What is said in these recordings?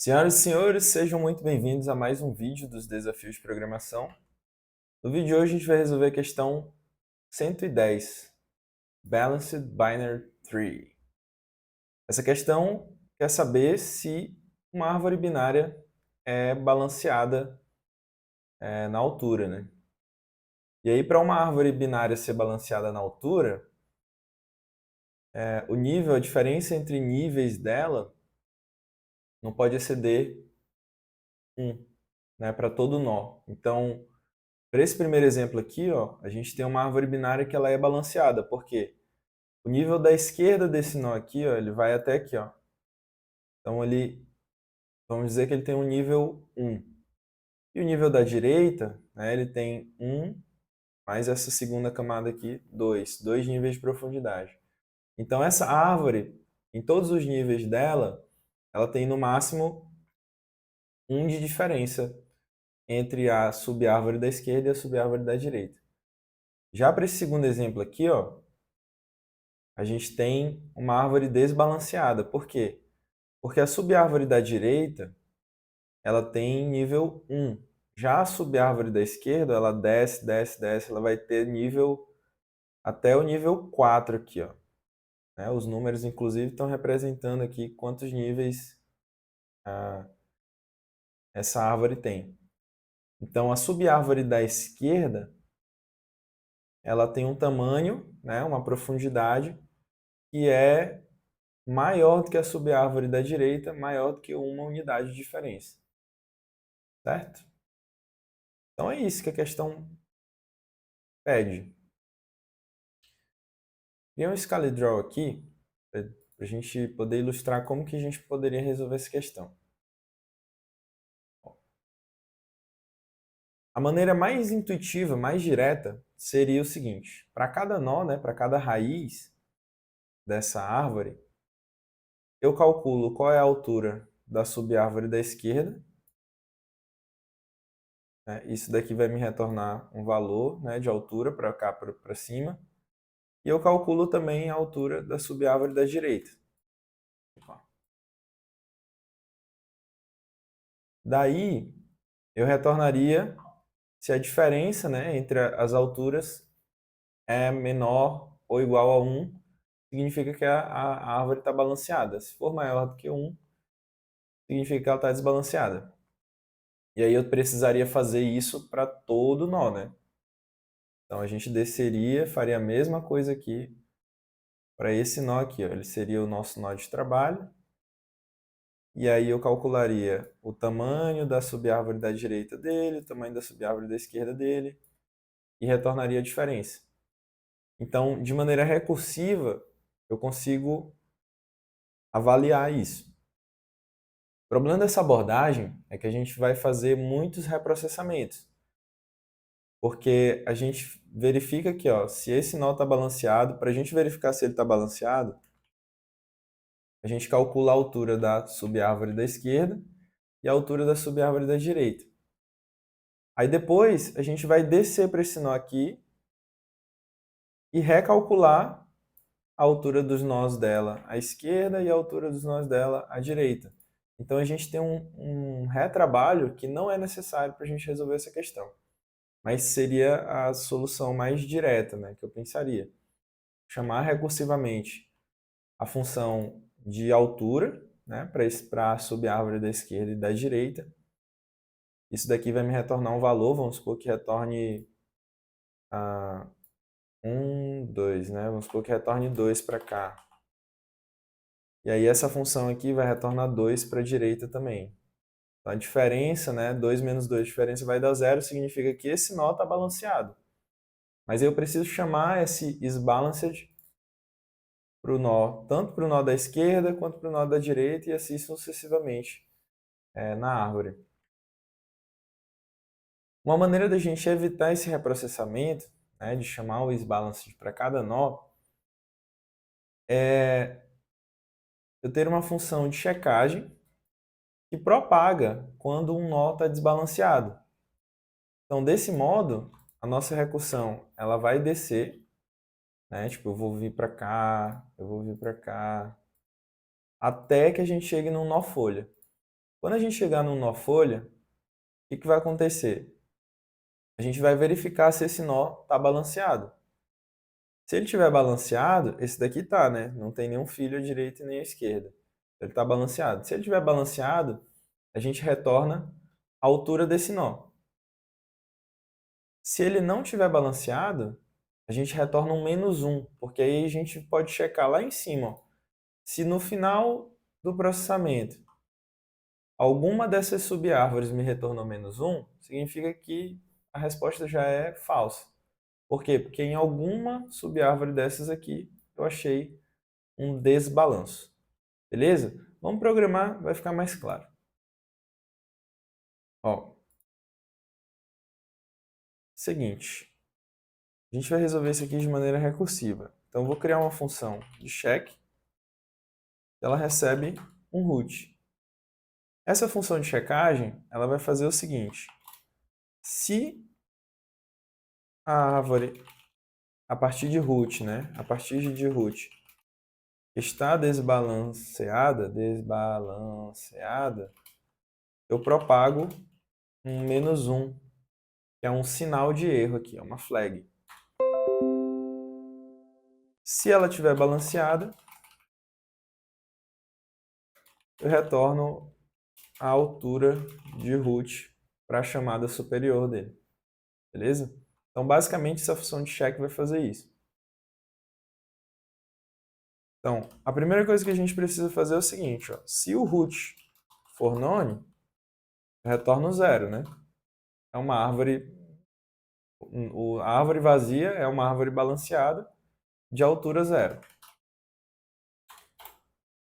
Senhoras e senhores, sejam muito bem-vindos a mais um vídeo dos desafios de programação. No vídeo de hoje a gente vai resolver a questão 110, Balanced Binary Tree. Essa questão quer saber se uma árvore binária é balanceada na altura, né? E aí, para uma árvore binária ser balanceada na altura, a diferença entre níveis dela não pode exceder 1, né, para todo nó. Então, para esse primeiro exemplo aqui, ó, a gente tem uma árvore binária que ela é balanceada. Por quê? O nível da esquerda desse nó aqui, ó, ele vai até aqui, ó. Então vamos dizer que ele tem um nível 1. E o nível da direita, né, ele tem 1 mais essa segunda camada aqui, 2. 2 níveis de profundidade. Então essa árvore, em todos os níveis dela, ela tem no máximo 1 de diferença entre a subárvore da esquerda e a subárvore da direita. Já para esse segundo exemplo aqui, ó, a gente tem uma árvore desbalanceada. Por quê? Porque a subárvore da direita, ela tem nível 1. Já a subárvore da esquerda, ela desce, desce, desce, ela vai ter nível até o nível 4 aqui, ó. Né? Os números, inclusive, estão representando aqui quantos níveis essa árvore tem. Então, a subárvore da esquerda, ela tem um tamanho, né, uma profundidade, que é maior do que a subárvore da direita, maior do que uma unidade de diferença. Certo? Então é isso que a questão pede. Criei um ScaleDraw aqui para a gente poder ilustrar como que a gente poderia resolver essa questão. A maneira mais intuitiva, mais direta, seria o seguinte. Para cada nó, né, para cada raiz dessa árvore, eu calculo qual é a altura da subárvore da esquerda. Né, isso daqui vai me retornar um valor, né, de altura para cá, para cima. E eu calculo também a altura da subárvore da direita. Daí, eu retornaria se a diferença, né, entre as alturas é menor ou igual a 1, significa que a árvore está balanceada. Se for maior do que 1, significa que ela está desbalanceada. E aí eu precisaria fazer isso para todo nó, né? Então a gente desceria, faria a mesma coisa aqui para esse nó aqui, ó. Ele seria o nosso nó de trabalho. E aí eu calcularia o tamanho da subárvore da direita dele, o tamanho da subárvore da esquerda dele, e retornaria a diferença. Então, de maneira recursiva, eu consigo avaliar isso. O problema dessa abordagem é que a gente vai fazer muitos reprocessamentos. Porque a gente verifica aqui, ó, se esse nó está balanceado. Para a gente verificar se ele está balanceado, a gente calcula a altura da subárvore da esquerda e a altura da subárvore da direita. Aí depois a gente vai descer para esse nó aqui e recalcular a altura dos nós dela à esquerda e a altura dos nós dela à direita. Então a gente tem um retrabalho que não é necessário para a gente resolver essa questão. Mas seria a solução mais direta, né, que eu pensaria. Chamar recursivamente a função de altura, né, para a subárvore da esquerda e da direita. Isso daqui vai me retornar um valor, vamos supor que retorne 1, 2, né? Vamos supor que retorne 2 para cá. E aí essa função aqui vai retornar 2 para a direita também. Então a diferença, né, 2 menos 2, a diferença vai dar 0, significa que esse nó está balanceado. Mas eu preciso chamar esse isBalanced para o nó, tanto para o nó da esquerda quanto para o nó da direita e assim sucessivamente na árvore. Uma maneira da gente evitar esse reprocessamento, né, de chamar o isBalanced para cada nó, é eu ter uma função de checagem que propaga quando um nó está desbalanceado. Então, desse modo, a nossa recursão ela vai descer, né? Tipo, eu vou vir para cá, eu vou vir para cá, até que a gente chegue num nó folha. Quando a gente chegar no nó folha, o que vai acontecer? A gente vai verificar se esse nó está balanceado. Se ele estiver balanceado, esse daqui tá, né? Não tem nenhum fio à direita e nem à esquerda. Ele está balanceado. Se ele estiver balanceado, a gente retorna a altura desse nó. Se ele não estiver balanceado, a gente retorna um -1, porque aí a gente pode checar lá em cima, ó, se no final do processamento alguma dessas subárvores me retornou -1, significa que a resposta já é falsa. Por quê? Porque em alguma subárvore dessas aqui eu achei um desbalanço. Beleza? Vamos programar, vai ficar mais claro. Ó, seguinte, a gente vai resolver isso aqui de maneira recursiva. Então eu vou criar uma função de check, ela recebe um root. Essa função de checagem, ela vai fazer o seguinte: se a árvore a partir de root, né? A partir de root está desbalanceada, eu propago um -1, que é um sinal de erro aqui, é uma flag. Se ela estiver balanceada, eu retorno a altura de root para a chamada superior dele. Beleza? Então, basicamente, essa função de check vai fazer isso. Então, a primeira coisa que a gente precisa fazer é o seguinte, ó, se o root for none, eu retorno 0, né? É uma árvore, a árvore vazia é uma árvore balanceada de altura 0.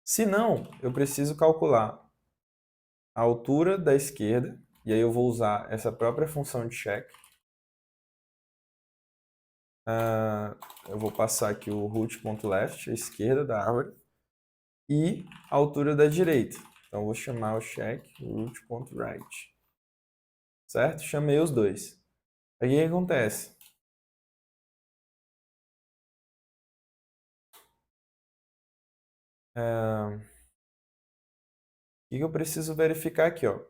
Se não, eu preciso calcular a altura da esquerda, e aí eu vou usar essa própria função de check. Eu vou passar aqui o root.left, a esquerda da árvore, e a altura da direita. Então, eu vou chamar o check root.right. Certo? Chamei os dois. Aí o que acontece? O que eu preciso verificar aqui? Ó?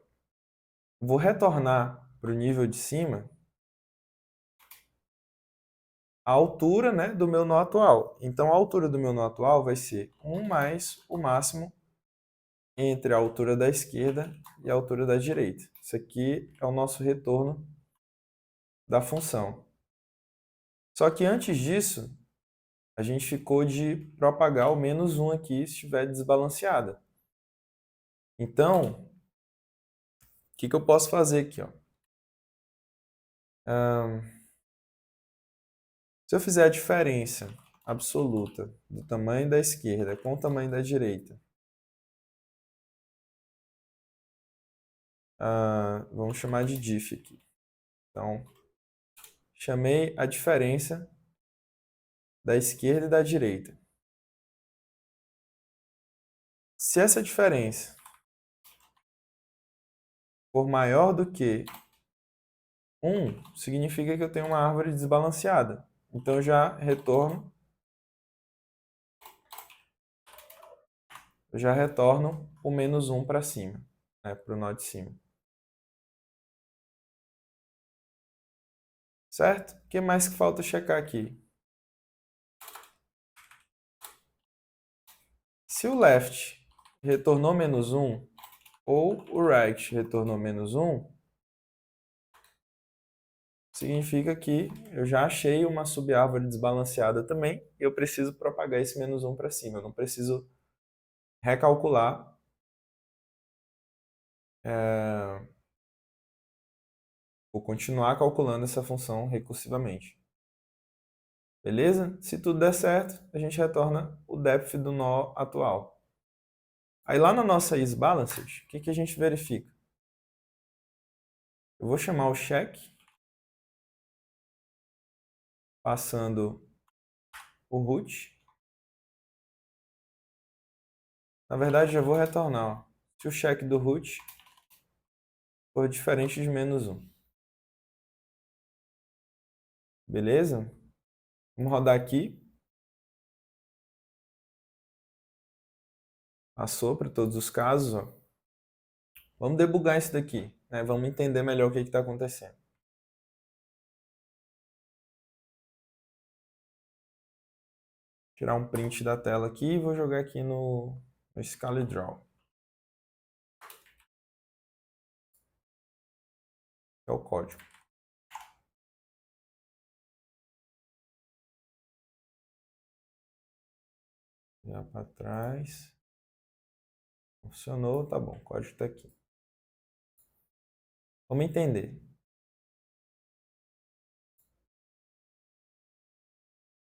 Vou retornar para o nível de cima a altura, né, do meu nó atual. Então, a altura do meu nó atual vai ser 1 mais o máximo entre a altura da esquerda e a altura da direita. Isso aqui é o nosso retorno da função. Só que antes disso, a gente ficou de propagar o -1 aqui se estiver desbalanceada. Então, o que eu posso fazer aqui? Ó? Se eu fizer a diferença absoluta do tamanho da esquerda com o tamanho da direita, vamos chamar de diff aqui. Então, chamei a diferença da esquerda e da direita. Se essa diferença for maior do que 1, significa que eu tenho uma árvore desbalanceada. Então, eu já retorno o -1 para cima, né, para o nó de cima. Certo? O que mais que falta checar aqui? Se o left retornou -1 ou o right retornou -1, significa que eu já achei uma subárvore desbalanceada também e eu preciso propagar esse -1 para cima. Eu não preciso recalcular. Vou continuar calculando essa função recursivamente. Beleza? Se tudo der certo, a gente retorna o depth do nó atual. Aí lá na nossa isBalanced, o que a gente verifica? Eu vou chamar o check, passando o root. Na verdade, já vou retornar. Ó. Se o check do root for diferente de -1. Beleza? Vamos rodar aqui. Passou para todos os casos. Ó. Vamos debugar isso daqui, né? Vamos entender melhor o que está acontecendo. Tirar um print da tela aqui e vou jogar aqui no ScaleDraw. É o código. Já para trás. Funcionou, tá bom. O código está aqui. Vamos entender.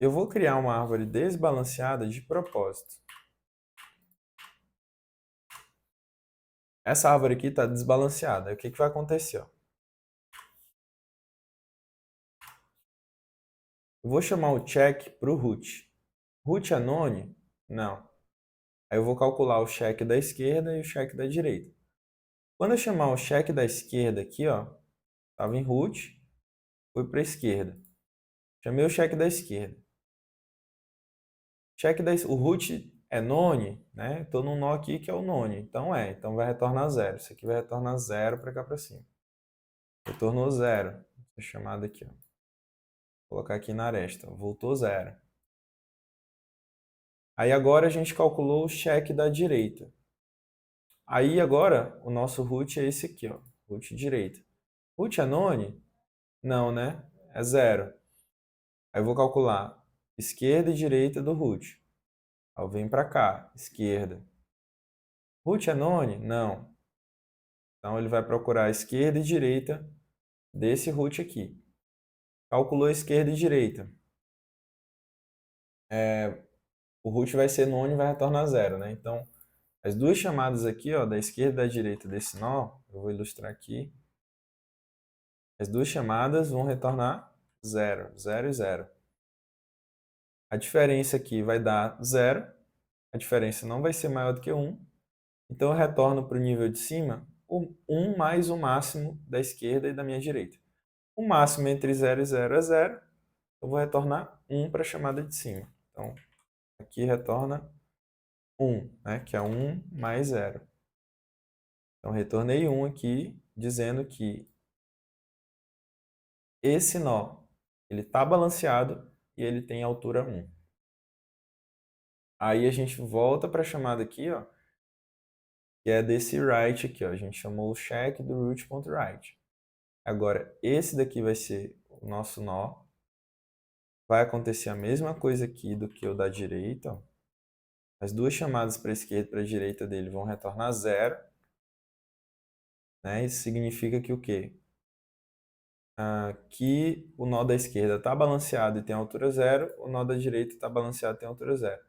Eu vou criar uma árvore desbalanceada de propósito. Essa árvore aqui está desbalanceada. Aí o que vai acontecer? Ó? Eu vou chamar o check para o root. Root é none? Não. Aí eu vou calcular o check da esquerda e o check da direita. Quando eu chamar o check da esquerda aqui, ó, estava em root, fui para a esquerda. Chamei o check da esquerda. O root é none, né? Estou num nó aqui que é o none. Então vai retornar zero. Isso aqui vai retornar zero para cá para cima. Retornou zero. Essa chamada aqui, ó. Vou colocar aqui na aresta. Voltou zero. Aí agora a gente calculou o check da direita. Aí agora o nosso root é esse aqui, ó. Root direita. Root é none? Não, né? É zero. Aí eu vou calcular esquerda e direita do root. Aí eu venho para cá, esquerda. Root é none? Não. Então ele vai procurar a esquerda e direita desse root aqui. Calculou esquerda e direita. O root vai ser none e vai retornar zero, né? Então, as duas chamadas aqui, ó, da esquerda e da direita desse nó, eu vou ilustrar aqui. As duas chamadas vão retornar zero, zero e zero. A diferença aqui vai dar zero. A diferença não vai ser maior do que 1. Então, eu retorno para o nível de cima o 1 mais o máximo da esquerda e da minha direita. O máximo entre 0 e 0 é 0. Eu vou retornar 1 para a chamada de cima. Então, aqui retorna 1, né, que é 1 mais 0. Então, retornei 1 aqui, dizendo que esse nó ele está balanceado e ele tem altura 1. Aí a gente volta para a chamada aqui, ó, que é desse write aqui. Ó. A gente chamou o check do root.write. Agora, esse daqui vai ser o nosso nó. Vai acontecer a mesma coisa aqui do que o da direita. Ó. As duas chamadas para a esquerda e para a direita dele vão retornar zero. Né? Isso significa que o quê? Que o nó da esquerda está balanceado e tem altura zero, o nó da direita está balanceado e tem altura zero.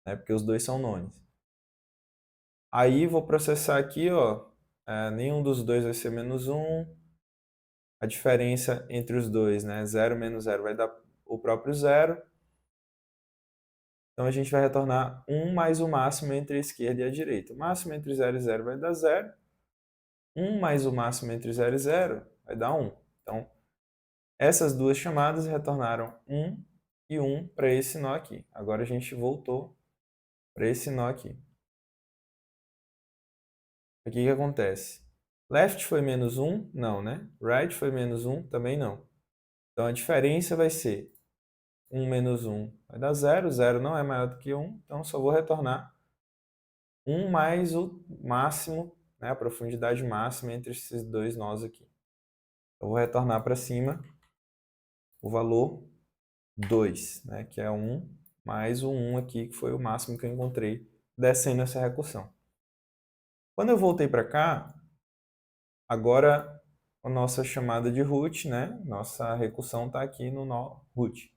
Né? Porque os dois são nones. Aí vou processar aqui, ó, nenhum dos dois vai ser menos 1. A diferença entre os dois, né? 0 menos 0 vai dar o próprio zero. Então a gente vai retornar 1 mais o máximo entre a esquerda e a direita. O máximo entre 0 e 0 vai dar 0. 1 mais o máximo entre 0 e 0 vai dar 1. Então, essas duas chamadas retornaram 1 e 1 para esse nó aqui. Agora a gente voltou para esse nó aqui. Aqui o que acontece? Left foi menos 1? Não, né? Right foi menos 1? Também não. Então a diferença vai ser 1 menos 1 vai dar 0. 0 não é maior do que 1, então só vou retornar 1 mais o máximo, né, a profundidade máxima entre esses dois nós aqui. Eu vou retornar para cima o valor 2, né, que é 1 mais o 1 aqui, que foi o máximo que eu encontrei descendo essa recursão. Quando eu voltei para cá, agora a nossa chamada de root, né, nossa recursão está aqui no nó root.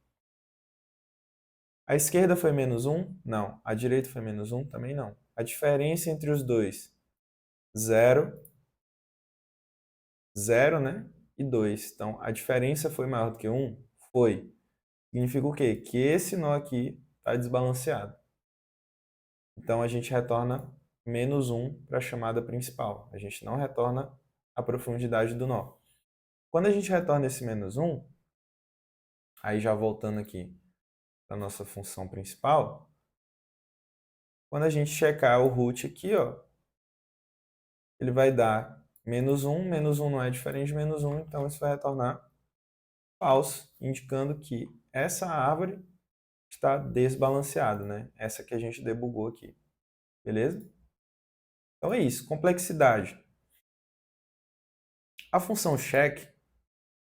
A esquerda foi menos 1? Não. A direita foi menos 1? Também não. A diferença entre os dois, 0, 0, né? E 2. Então, a diferença foi maior do que 1? Foi. Significa o quê? Que esse nó aqui está desbalanceado. Então, a gente retorna menos 1 para a chamada principal. A gente não retorna a profundidade do nó. Quando a gente retorna esse menos 1, aí já voltando aqui para a nossa função principal, quando a gente checar o root aqui, ó, ele vai dar menos 1 não é diferente de menos 1, então isso vai retornar falso, indicando que essa árvore está desbalanceada, né? Essa que a gente debugou aqui, beleza? Então é isso, complexidade. A função check,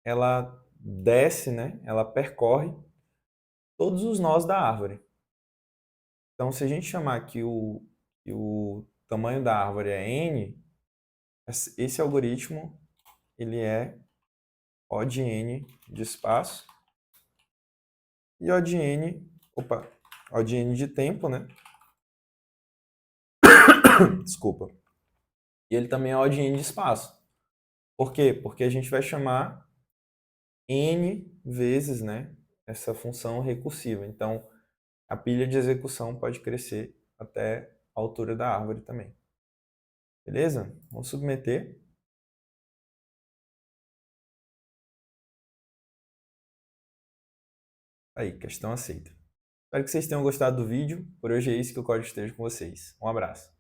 ela desce, né? Ela percorre todos os nós da árvore. Então, se a gente chamar que o tamanho da árvore é n, esse algoritmo ele é O de n de espaço e O de n, O de n de tempo, né? Desculpa. E ele também é O de n de espaço. Por quê? Porque a gente vai chamar n vezes, né, essa função recursiva. Então, a pilha de execução pode crescer até a altura da árvore também. Beleza? Vamos submeter. Aí, questão aceita. Espero que vocês tenham gostado do vídeo. Por hoje é isso, que o código esteja com vocês. Um abraço.